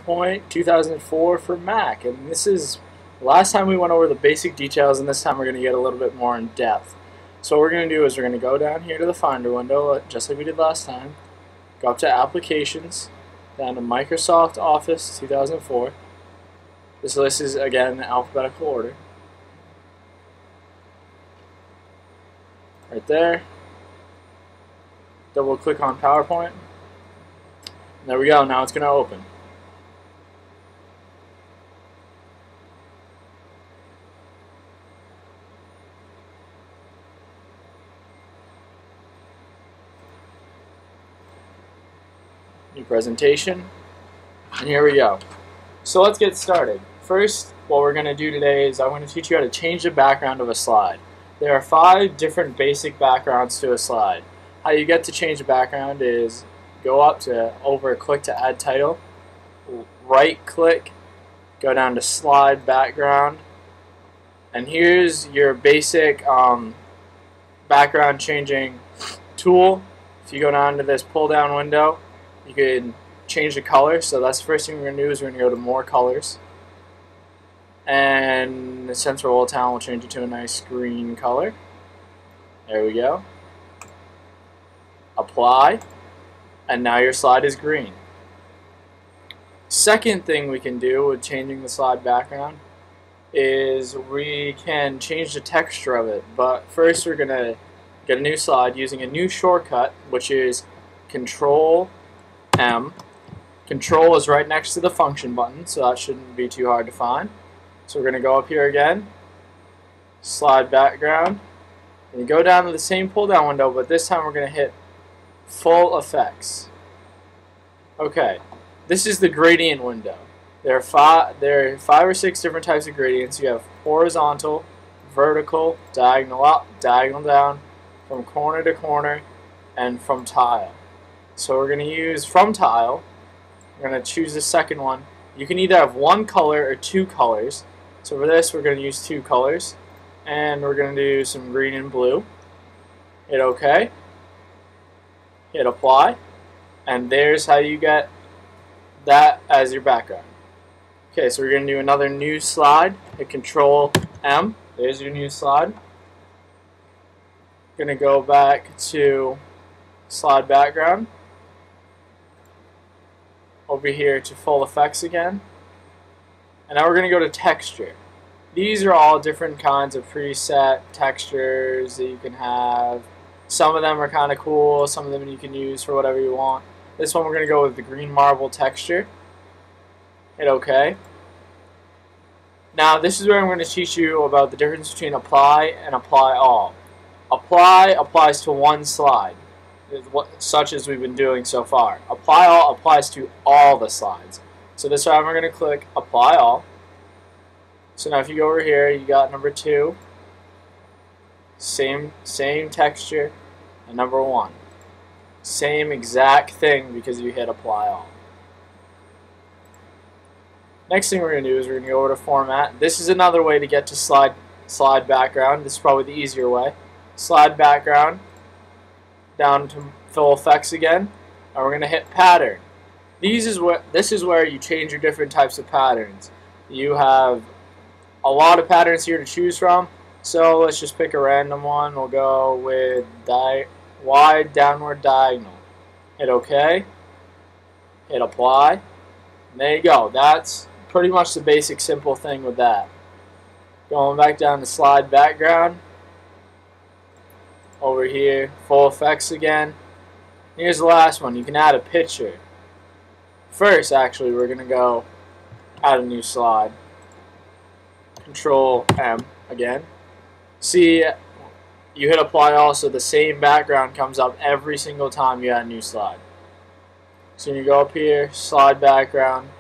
PowerPoint 2004 for Mac, and this is last time we went over the basic details, and this time we're going to get a little bit more in depth. So what we're going to do is we're going to go down here to the Finder window, just like we did last time, go up to Applications, down to Microsoft Office 2004. This list is again in alphabetical order. Right there. Double click on PowerPoint. There we go, now it's going to open. New presentation, and here we go. So let's get started. First, what we're going to do today is I'm going to teach you how to change the background of a slide. There are 5 different basic backgrounds to a slide. How you get to change the background is go up to click to add title, right click, go down to slide background, and here's your basic background changing tool. If you go down to this pull down window, you can change the color. So that's the first thing we're going to do is we're going to go to more colors, and the center wall town will change it to a nice green color. There we go. Apply, and now your slide is green. Second thing we can do with changing the slide background is we can change the texture of it, but first we're going to get a new slide using a new shortcut, which is Control M. Control is right next to the function button, so that shouldn't be too hard to find. So we're going to go up here again, slide background, and you go down to the same pull down window, but this time we're going to hit Full Effects. Okay, this is the gradient window. There are 5 or 6 different types of gradients. You have horizontal, vertical, diagonal up, diagonal down, from corner to corner, and from tile. So we're going to use from tile. We're going to choose the second one. You can either have 1 color or 2 colors. So for this, we're going to use 2 colors, and we're going to do some green and blue. Hit OK. Hit apply, and there's how you get that as your background. Okay, so we're going to do another new slide. Hit Control M. There's your new slide. Going to go back to slide background. Over here to Full Effects again. And now we're going to go to texture. These are all different kinds of preset textures that you can have. Some of them are kind of cool, some of them you can use for whatever you want. This one we're going to go with the green marble texture. Hit OK. Now this is where I'm going to teach you about the difference between apply and apply all. Apply applies to one slide, such as we've been doing so far. Apply all applies to all the slides. So this time we're going to click apply all. So now if you go over here, you got number 2. Same texture, and number 1. Same exact thing because you hit apply all. Next thing we're going to do is we're going to go over to format. This is another way to get to slide background. This is probably the easier way. Slide background, down to Full Effects again, and we're going to hit pattern. This is where you change your different types of patterns. You have a lot of patterns here to choose from. So let's just pick a random one. We'll go with wide downward diagonal. Hit OK. Hit apply. And there you go. That's pretty much the basic simple thing with that. Going back down to slide background. Over here, Full Effects again. Here's the last one. You can add a picture. First, actually, we're going to go add a new slide. Control M again. See, you hit apply all, so the same background comes up every single time you add a new slide. So you go up here, slide background,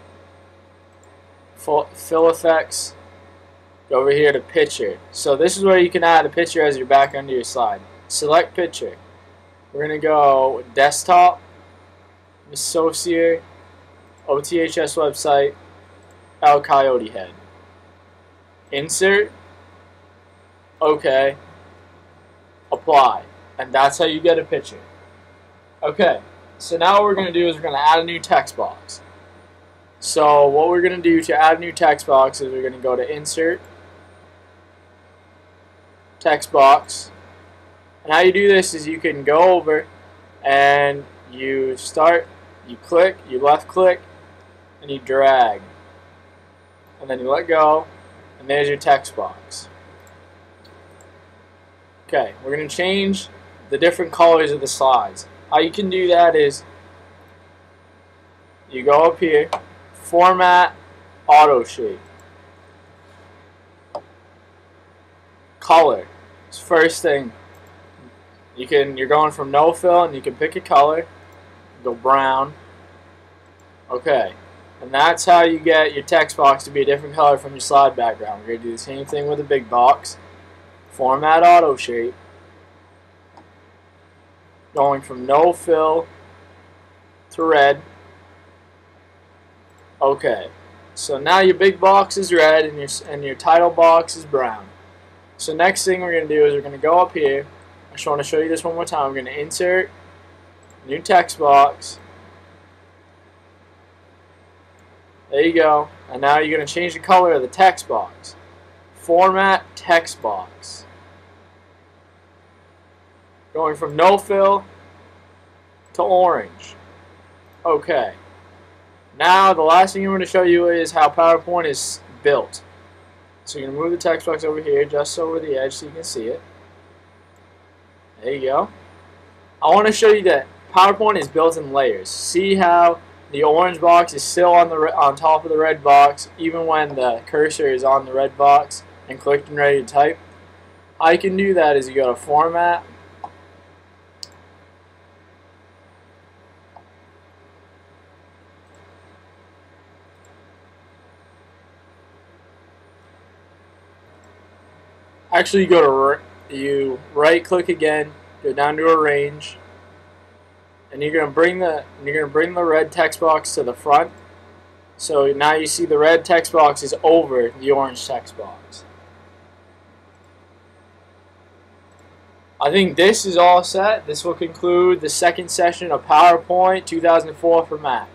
fill effects, go over here to picture. So this is where you can add a picture as your background to your slide. Select picture. We're going to go desktop, associate, OTHS website, El Coyote head. Insert, OK, apply, and that's how you get a picture. Okay, so now what we're going to do is we're going to add a new text box. So what we're going to do to add a new text box is we're going to go to Insert, Text Box. And how you do this is you can go over and you click, you left click, and you drag. And then you let go, and there's your text box. Okay, we're going to change the different colors of the slides. How you can do that is you go up here, Format, Auto Shape. Color. It's first thing. You're going from no fill, and you can pick a color. Go brown. Okay. And that's how you get your text box to be a different color from your slide background. We're going to do the same thing with a big box. Format, Auto Shape. Going from no fill to red. Okay. So now your big box is red and your title box is brown. So next thing we're going to do is we're going to go up here. I just want to show you this one more time. We're going to insert new text box. There you go. And now you're going to change the color of the text box. Format, text box. Going from no fill to orange. Okay. Now the last thing I'm going to show you is how PowerPoint is built. So you're going to move the text box over here, just over the edge so you can see it. There you go. I want to show you that PowerPoint is built in layers. See how the orange box is still on top of the red box even when the cursor is on the red box and clicked and ready to type? How you can do that is you go to Format, actually you right click again, go down to Arrange, and you're gonna bring the red text box to the front. So now you see the red text box is over the orange text box. I think this is all set. This will conclude the second session of PowerPoint 2004 for Mac.